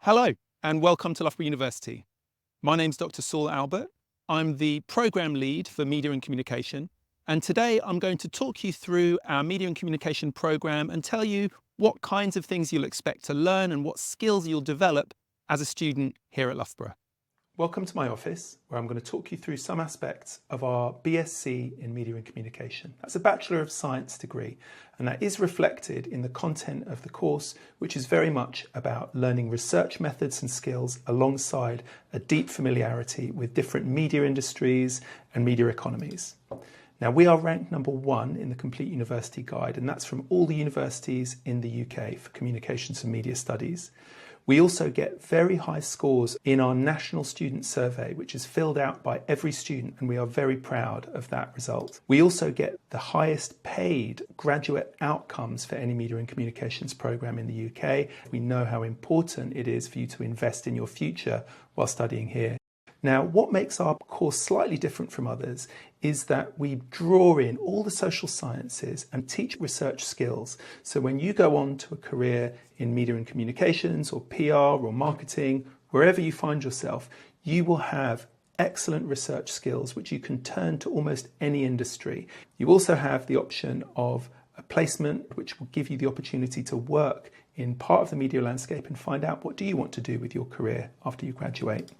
Hello, and welcome to Loughborough University. My name's Dr. Saul Albert. I'm the Programme Lead for Media and Communication, and today I'm going to talk you through our Media and Communication programme and tell you what kinds of things you'll expect to learn and what skills you'll develop as a student here at Loughborough. Welcome to my office, where I'm going to talk you through some aspects of our BSc in Media and Communication. That's a Bachelor of Science degree, and that is reflected in the content of the course, which is very much about learning research methods and skills alongside a deep familiarity with different media industries and media economies. Now, we are ranked #1 in the Complete University Guide, and that's from all the universities in the UK for Communications and Media Studies. We also get very high scores in our National Student Survey, which is filled out by every student, and we are very proud of that result. We also get the highest paid graduate outcomes for any media and communications programme in the UK. We know how important it is for you to invest in your future while studying here. Now, what makes our course slightly different from others is that we draw in all the social sciences and teach research skills. So when you go on to a career in media and communications or PR or marketing, wherever you find yourself, you will have excellent research skills which you can turn to almost any industry. You also have the option of a placement which will give you the opportunity to work in part of the media landscape and find out what do you want to do with your career after you graduate.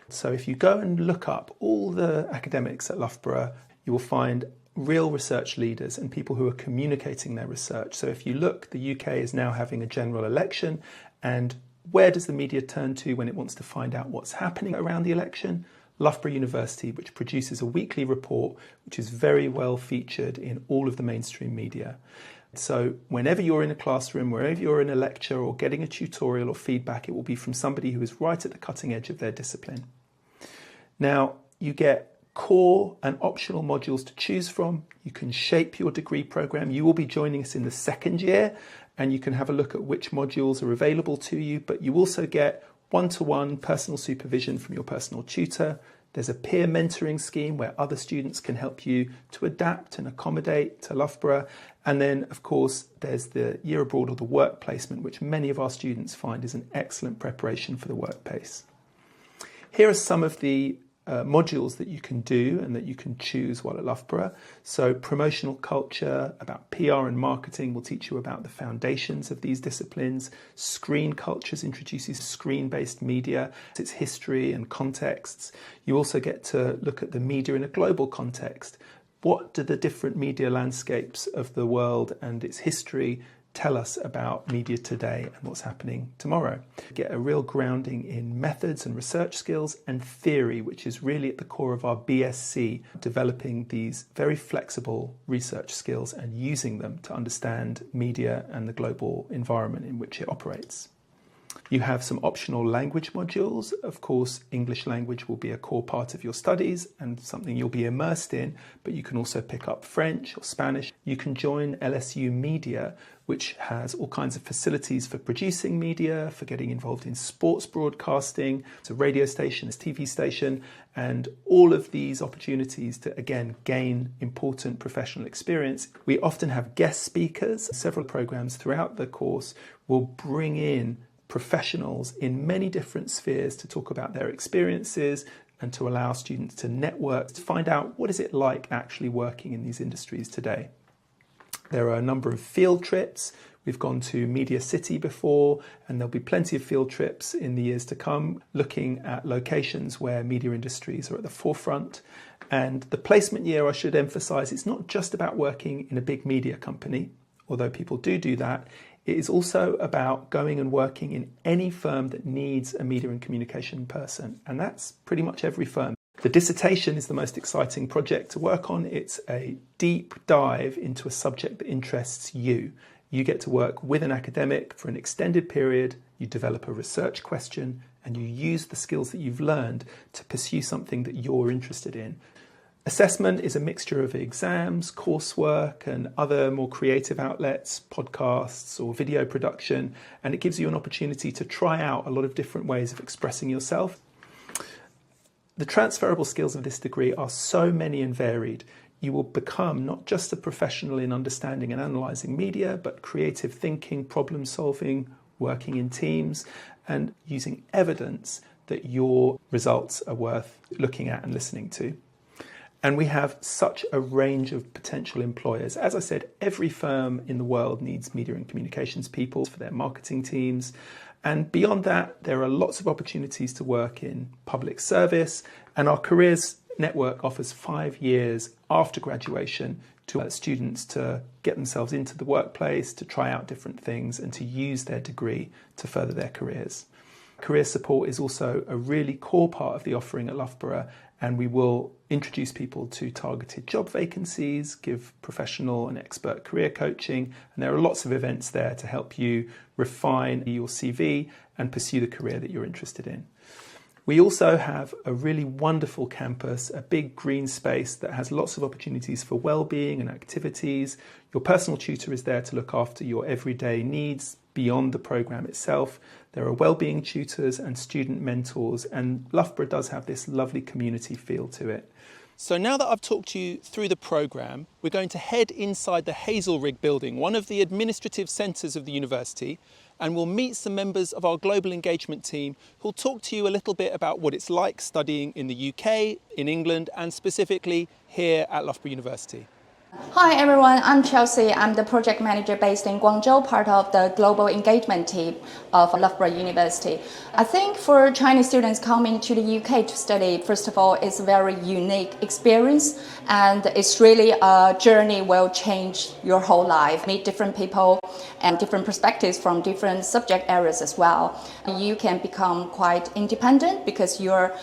So if you go and look up all the academics at Loughborough, you will find real research leaders and people who are communicating their research. So if you look, the UK is now having a general election, and where does the media turn to when it wants to find out what's happening around the election? Loughborough University, which produces a weekly report, which is very well featured in all of the mainstream media. So whenever you're in a classroom, wherever you're in a lecture or getting a tutorial or feedback, it will be from somebody who is right at the cutting edge of their discipline. Now, you get core and optional modules to choose from. You can shape your degree programme. You will be joining us in the second year, and you can have a look at which modules are available to you, but you also get one-to-one personal supervision from your personal tutor. There's a peer mentoring scheme where other students can help you to adapt and accommodate to Loughborough. And then, of course, there's the year abroad or the work placement, which many of our students find is an excellent preparation for the workplace. Here are some of the modules that you can do and that you can choose while at Loughborough. So promotional culture, about PR and marketing, will teach you about the foundations of these disciplines. Screen cultures introduces screen-based media, its history and contexts. You also get to look at the media in a global context. What do the different media landscapes of the world and its history tell us about media today and what's happening tomorrow? Get a real grounding in methods and research skills and theory, which is really at the core of our BSc, developing these very flexible research skills and using them to understand media and the global environment in which it operates. You have some optional language modules. Of course, English language will be a core part of your studies and something you'll be immersed in, but you can also pick up French or Spanish. You can join LSU Media, which has all kinds of facilities for producing media, for getting involved in sports broadcasting. It's a radio station, it's a TV station, and all of these opportunities to, again, gain important professional experience. We often have guest speakers. Several programs throughout the course will bring in professionals in many different spheres to talk about their experiences and to allow students to network, to find out what is it like actually working in these industries today. There are a number of field trips. We've gone to Media City before, and there'll be plenty of field trips in the years to come, looking at locations where media industries are at the forefront. And the placement year, I should emphasize, it's not just about working in a big media company, although people do that. It is also about going and working in any firm that needs a media and communication person, and that's pretty much every firm. The dissertation is the most exciting project to work on. It's a deep dive into a subject that interests you. You get to work with an academic for an extended period, you develop a research question, and you use the skills that you've learned to pursue something that you're interested in. Assessment is a mixture of exams, coursework, and other more creative outlets, podcasts or video production, and it gives you an opportunity to try out a lot of different ways of expressing yourself. The transferable skills of this degree are so many and varied. You will become not just a professional in understanding and analysing media, but creative thinking, problem solving, working in teams, and using evidence that your results are worth looking at and listening to. And we have such a range of potential employers. As I said, every firm in the world needs media and communications people for their marketing teams. And beyond that, there are lots of opportunities to work in public service. And our careers network offers 5 years after graduation to students to get themselves into the workplace, to try out different things, and to use their degree to further their careers. Career support is also a really core part of the offering at Loughborough, and we will introduce people to targeted job vacancies, give professional and expert career coaching, and there are lots of events there to help you refine your CV and pursue the career that you're interested in. We also have a really wonderful campus, a big green space that has lots of opportunities for well-being and activities. Your personal tutor is there to look after your everyday needs beyond the programme itself. There are well-being tutors and student mentors, and Loughborough does have this lovely community feel to it. So now that I've talked you through the programme, we're going to head inside the Hazelrig building, one of the administrative centres of the university, and we'll meet some members of our global engagement team who'll talk to you a little bit about what it's like studying in the UK, in England, and specifically here at Loughborough University. Hi everyone, I'm Chelsea. I'm the project manager based in Guangzhou, part of the global engagement team of Loughborough University. I think for Chinese students coming to the UK to study, first of all, it's a very unique experience, and it's really a journey will change your whole life. Meet different people and different perspectives from different subject areas as well. You can become quite independent because you're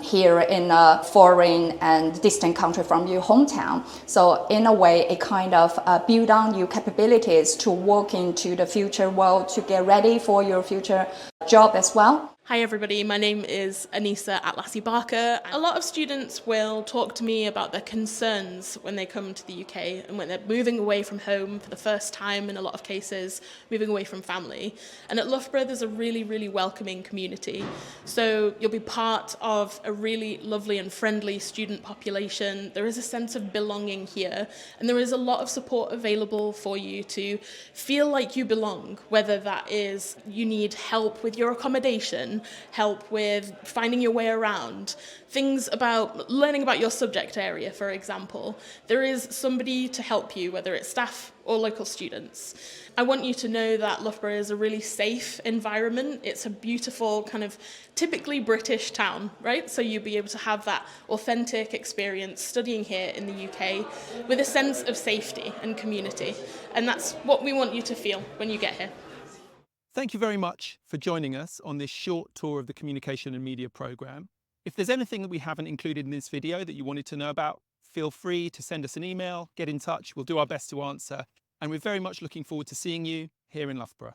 here in a foreign and distant country from your hometown. So in a way, it kind of build on your capabilities to walk into the future world, to get ready for your future job as well. Hi everybody, my name is Anissa Atlassi Barker. A lot of students will talk to me about their concerns when they come to the UK and when they're moving away from home for the first time, in a lot of cases, moving away from family. And at Loughborough there's a really, really welcoming community. So you'll be part of a really lovely and friendly student population. There is a sense of belonging here, and there is a lot of support available for you to feel like you belong, whether that is you need help with your accommodation, help with finding your way around, things about learning about your subject area, for example. There is somebody to help you, whether it's staff or local students. I want you to know that Loughborough is a really safe environment. It's a beautiful kind of typically British town, right? So you'll be able to have that authentic experience studying here in the UK with a sense of safety and community. And that's what we want you to feel when you get here. Thank you very much for joining us on this short tour of the Communication and Media programme. If there's anything that we haven't included in this video that you wanted to know about, feel free to send us an email, get in touch, we'll do our best to answer. And we're very much looking forward to seeing you here in Loughborough.